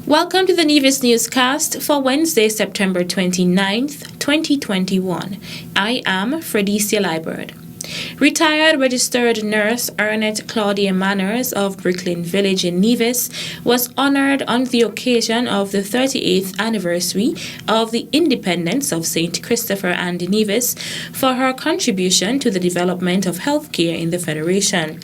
Welcome to the Nevis newscast for Wednesday, September 29th, 2021. I am Fredicia Liburd. Retired registered nurse Ernest Claudia Manners of Brooklyn Village in Nevis was honored on the occasion of the 38th anniversary of the independence of St. Christopher and Nevis for her contribution to the development of healthcare in the Federation.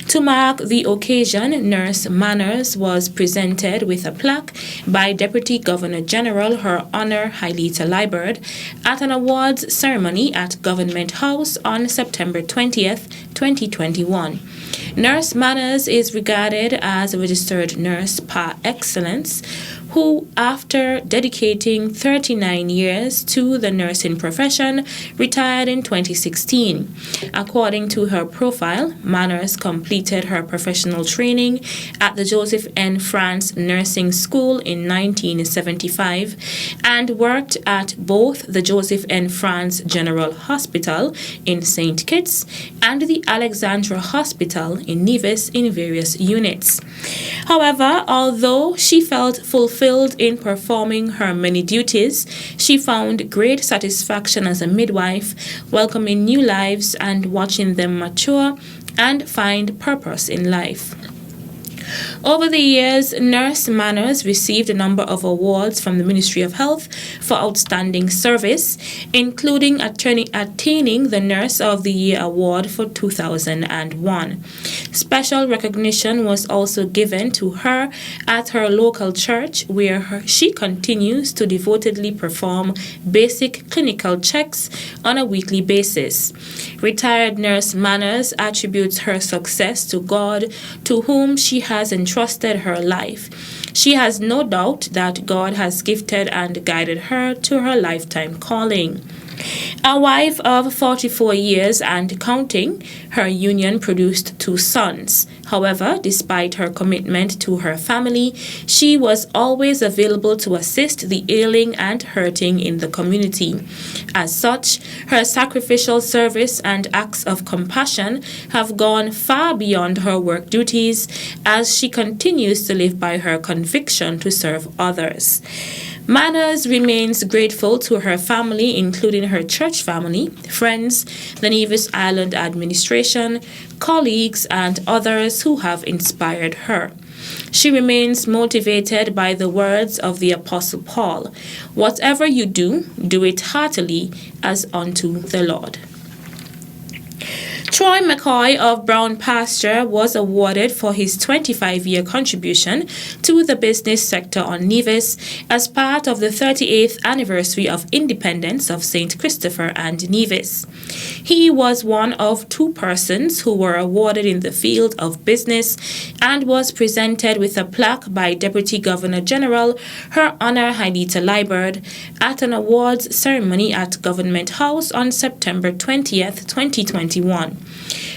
To mark the occasion, Nurse Manners was presented with a plaque by Deputy Governor General Her Honor Hailita Liburd at an awards ceremony at Government House on September 20th, 2021. Nurse Manners is regarded as a registered nurse par excellence who, after dedicating 39 years to the nursing profession, retired in 2016. According to her profile, Manners completed her professional training at the Joseph N. France Nursing School in 1975 and worked at both the Joseph N. France General Hospital in St. Kitts and the Alexandra Hospital in Nevis in various units. However, although she felt fulfilled in performing her many duties, she found great satisfaction as a midwife, welcoming new lives and watching them mature and find purpose in life. Over the years, Nurse Manners received a number of awards from the Ministry of Health for outstanding service, including attaining the Nurse of the Year Award for 2001. Special recognition was also given to her at her local church, where she continues to devotedly perform basic clinical checks on a weekly basis. Retired Nurse Manners attributes her success to God, to whom she has entrusted her life. She has no doubt that God has gifted and guided her to her lifetime calling. A wife of 44 years and counting, her union produced 2 sons. However, despite her commitment to her family, she was always available to assist the ailing and hurting in the community. As such, her sacrificial service and acts of compassion have gone far beyond her work duties as she continues to live by her conviction to serve others. Manners remains grateful to her family, including her church family, friends, the Nevis Island administration, colleagues, and others who have inspired her. She remains motivated by the words of the Apostle Paul, "Whatever you do, do it heartily as unto the Lord." Troy McKoy of Brown Pasture was awarded for his 25-year contribution to the business sector on Nevis as part of the 38th anniversary of independence of St. Christopher and Nevis. He was one of 2 persons who were awarded in the field of business and was presented with a plaque by Deputy Governor General Her Honor Hailita Liburd at an awards ceremony at Government House on September 20th, 2021.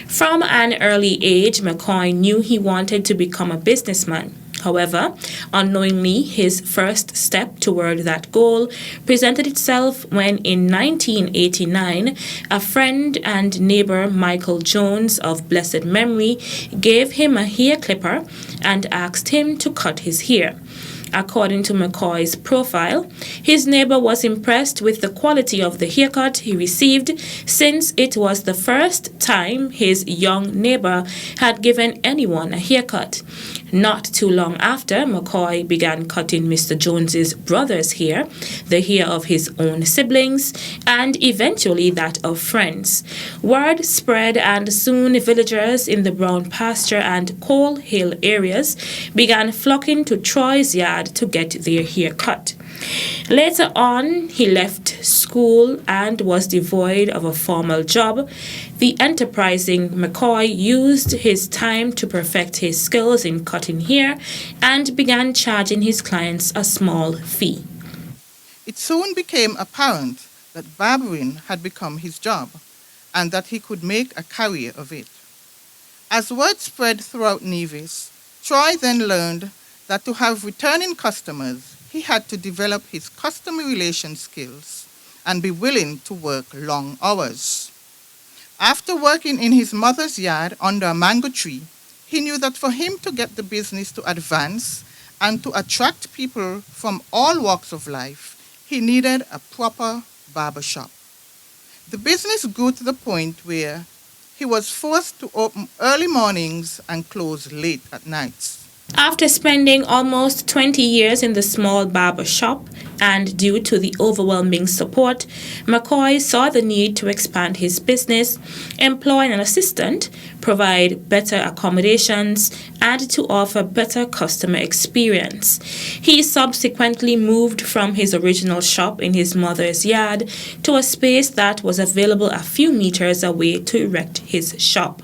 From an early age, McKoy knew he wanted to become a businessman. However, unknowingly, his first step toward that goal presented itself when in 1989, a friend and neighbor, Michael Jones of blessed memory, gave him a hair clipper and asked him to cut his hair. According to McKoy's profile, his neighbor was impressed with the quality of the haircut he received, since it was the first time his young neighbor had given anyone a haircut. Not too long after, McKoy began cutting Mr. Jones's brother's hair, the hair of his own siblings, and eventually that of friends. Word spread, and soon villagers in the Brown Pasture and Coal Hill areas began flocking to Troy's yard to get their hair cut. Later on, he left school and was devoid of a formal job. The enterprising McKoy used his time to perfect his skills in cutting hair and began charging his clients a small fee. It soon became apparent that barbering had become his job and that he could make a career of it. As word spread throughout Nevis, Troy then learned that to have returning customers, he had to develop his customer relation skills and be willing to work long hours. After working in his mother's yard under a mango tree, he knew that for him to get the business to advance and to attract people from all walks of life, he needed a proper barber shop. The business grew to the point where he was forced to open early mornings and close late at nights. After spending almost 20 years in the small barber shop and due to the overwhelming support, McKoy saw the need to expand his business, employ an assistant, provide better accommodations, and to offer better customer experience. He subsequently moved from his original shop in his mother's yard to a space that was available a few meters away to erect his shop.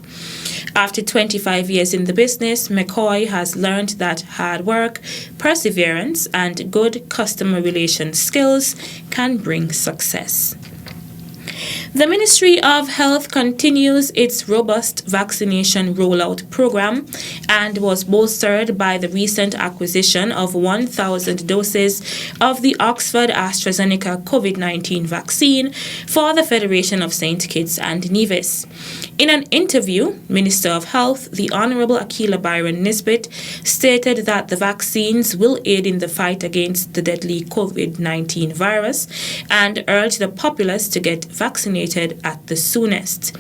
After 25 years in the business, McKoy has learned that hard work, perseverance, and good customer relations skills can bring success. The Ministry of Health continues its robust vaccination rollout program and was bolstered by the recent acquisition of 1,000 doses of the Oxford AstraZeneca COVID-19 vaccine for the Federation of St. Kitts and Nevis. In an interview, Minister of Health, the Honorable Akila Byron Nisbet, stated that the vaccines will aid in the fight against the deadly COVID-19 virus and urged the populace to get vaccinated at the soonest.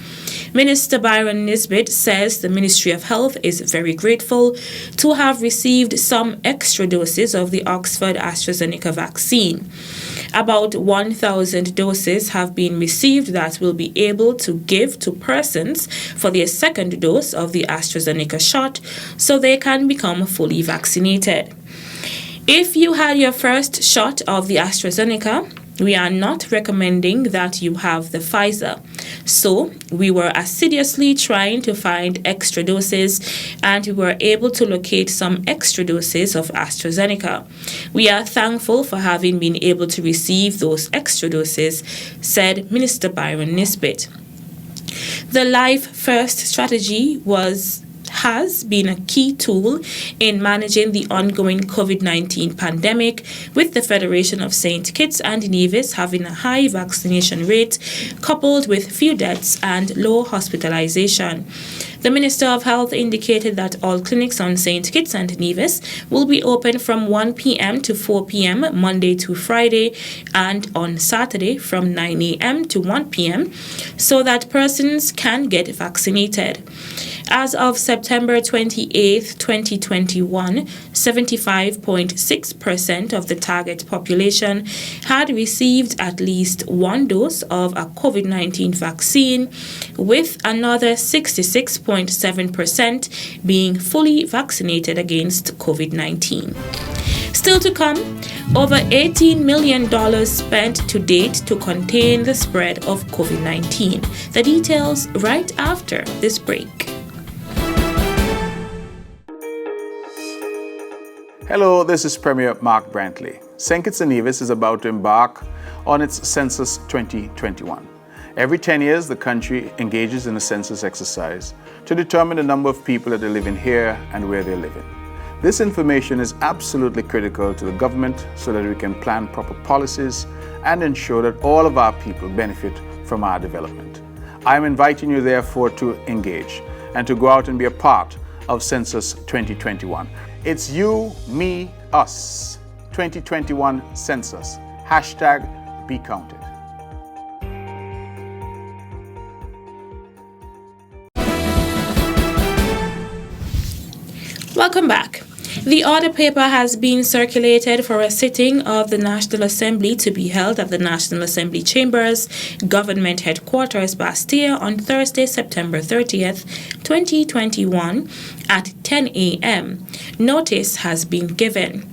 Minister Byron Nisbet says the Ministry of Health is very grateful to have received some extra doses of the Oxford AstraZeneca vaccine. About 1,000 doses have been received that will be able to give to persons for their second dose of the AstraZeneca shot so they can become fully vaccinated. If you had your first shot of the AstraZeneca, we are not recommending that you have the Pfizer. So, we were assiduously trying to find extra doses and we were able to locate some extra doses of AstraZeneca. We are thankful for having been able to receive those extra doses, said Minister Byron Nisbet. The Life First strategy has been a key tool in managing the ongoing COVID-19 pandemic, with the Federation of St. Kitts and Nevis having a high vaccination rate coupled with few deaths and low hospitalization. The Minister of Health indicated that all clinics on St. Kitts and Nevis will be open from 1 p.m. to 4 p.m. Monday to Friday and on Saturday from 9 a.m. to 1 p.m. so that persons can get vaccinated. As of September 28, 2021, 75.6% of the target population had received at least one dose of a COVID-19 vaccine, with another 66.7% being fully vaccinated against COVID-19. Still to come, over $18 million spent to date to contain the spread of COVID-19. The details right after this break. Hello, this is Premier Mark Brantley. St. Kitts and Nevis is about to embark on its Census 2021. Every 10 years, the country engages in a census exercise to determine the number of people that are living here and where they're living. This information is absolutely critical to the government so that we can plan proper policies and ensure that all of our people benefit from our development. I am inviting you, therefore, to engage and to go out and be a part of Census 2021. It's you, me, us. 2021 Census. #Be counted. Welcome back. The order paper has been circulated for a sitting of the National Assembly to be held at the National Assembly Chambers, Government Headquarters, Bastille, on Thursday, September 30th, 2021 at 10 a.m. Notice has been given.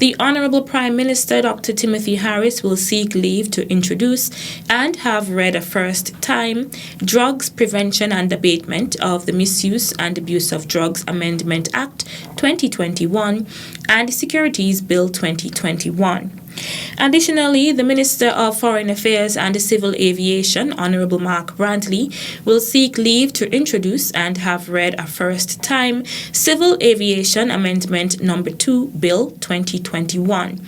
The Honorable Prime Minister Dr. Timothy Harris will seek leave to introduce and have read a first time Drugs Prevention and Abatement of the Misuse and Abuse of Drugs Amendment Act 2021 and Securities Bill 2021. Additionally, the Minister of Foreign Affairs and Civil Aviation, Honorable Mark Brantley, will seek leave to introduce and have read a first-time Civil Aviation Amendment No. 2 Bill 2021.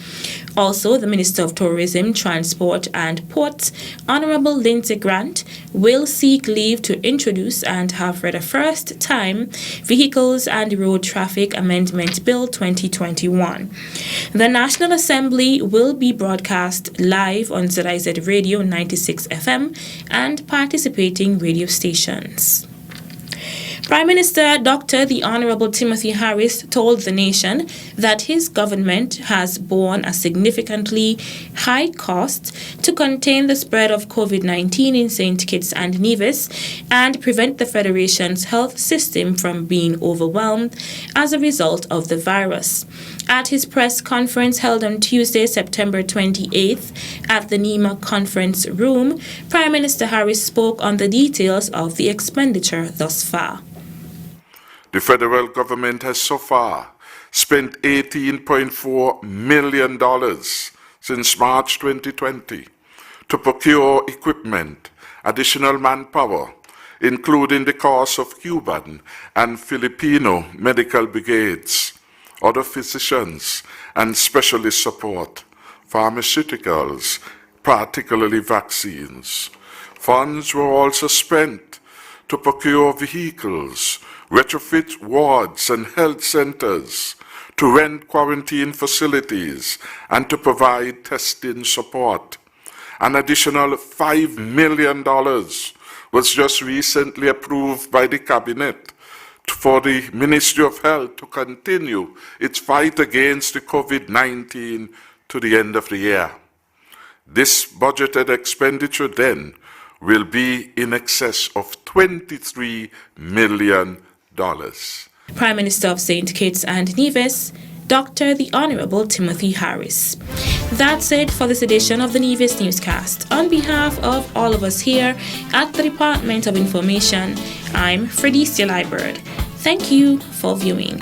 Also, the Minister of Tourism, Transport and Ports, Honorable Lindsay Grant, will seek leave to introduce and have read a first-time Vehicles and Road Traffic Amendment Bill 2021. The National Assembly will be broadcast live on ZIZ Radio 96 FM and participating radio stations. Prime Minister Dr. The Honorable Timothy Harris told the nation that his government has borne a significantly high cost to contain the spread of COVID-19 in St. Kitts and Nevis and prevent the Federation's health system from being overwhelmed as a result of the virus. At his press conference held on Tuesday, September 28th at the NEMA Conference Room, Prime Minister Harris spoke on the details of the expenditure thus far. The federal government has so far spent $18.4 million since March 2020 to procure equipment, additional manpower, including the cost of Cuban and Filipino medical brigades, other physicians and specialist support, pharmaceuticals, particularly vaccines. Funds were also spent to procure vehicles, retrofit wards and health centers, to rent quarantine facilities, and to provide testing support. An additional $5 million was just recently approved by the Cabinet for the Ministry of Health to continue its fight against the COVID-19 to the end of the year. This budgeted expenditure then will be in excess of $23 million. Prime Minister of St. Kitts and Nevis, Dr. the Honorable Timothy Harris. That's it for this edition of the Nevis Newscast. On behalf of all of us here at the Department of Information, I'm Fredicia Liebert. Thank you for viewing.